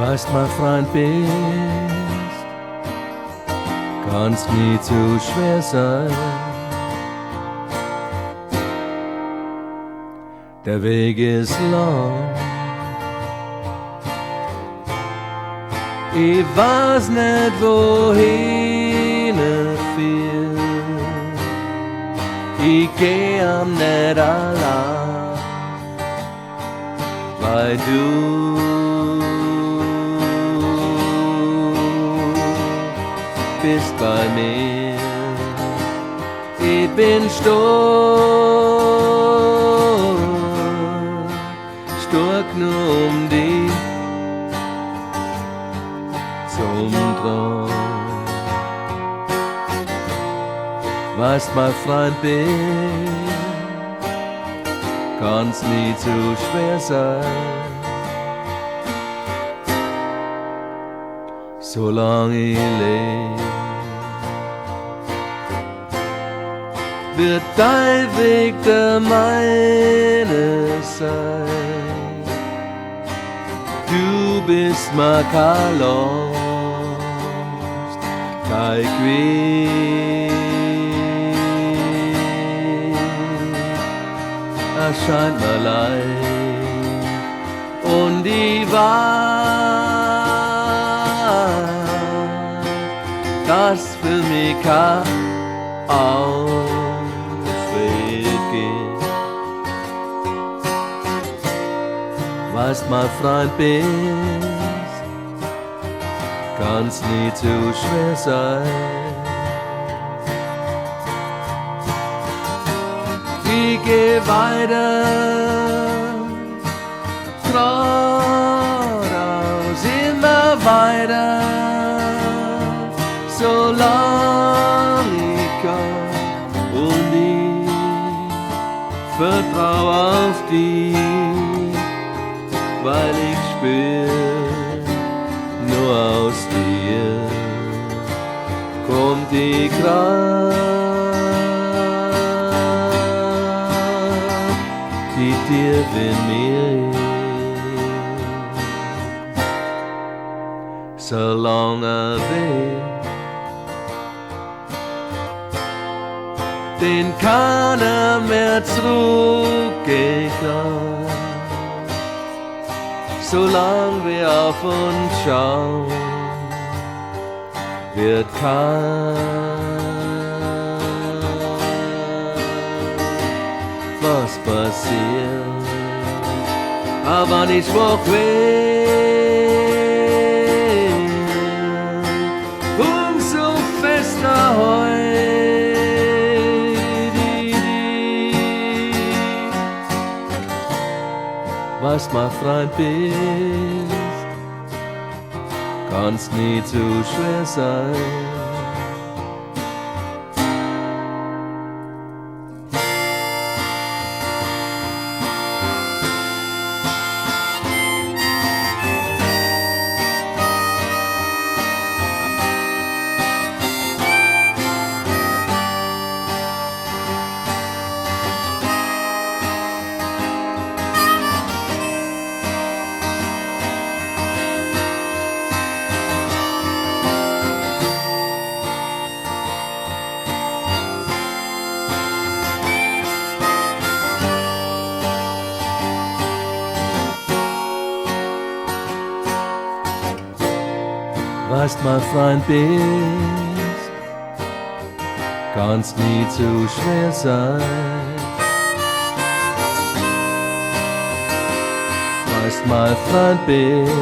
Weißt, mein Freund bist, kannst nie zu schwer sein. Der Weg ist lang, ich weiß nicht, wohin es führt. Ich geh am nicht allein, weil du bist bei mir. Ich bin stark nur dich zum Traum. Weißt, mein Freund bin, kann's nie zu schwer sein. Solange ich lebe, wird dein Weg der meine sein. Du bist mir kein Last, kein Quäl. Erscheint mir leicht und ich weiß, dass für mich kein Ausweg gibt. Weißt, mein Freund bist, kann's nie zu schwer sein. Ich geh weiter, geradeaus, immer weiter, solange ich kann, und ich vertrau auf dich, weil ich spür, nur aus dir kommt die Kraft, die dir in mir ist. So langer Weg, den keiner mehr zurückgehen kann. Solang wir auf uns schauen, wird was passiert, aber nicht schwach will, umso fester heute. Was mein Freund bist, kann's nie zu schwer sein. Weißt, mein Freund bist, kann's nie zu schwer sein. Weißt, mein Freund bist,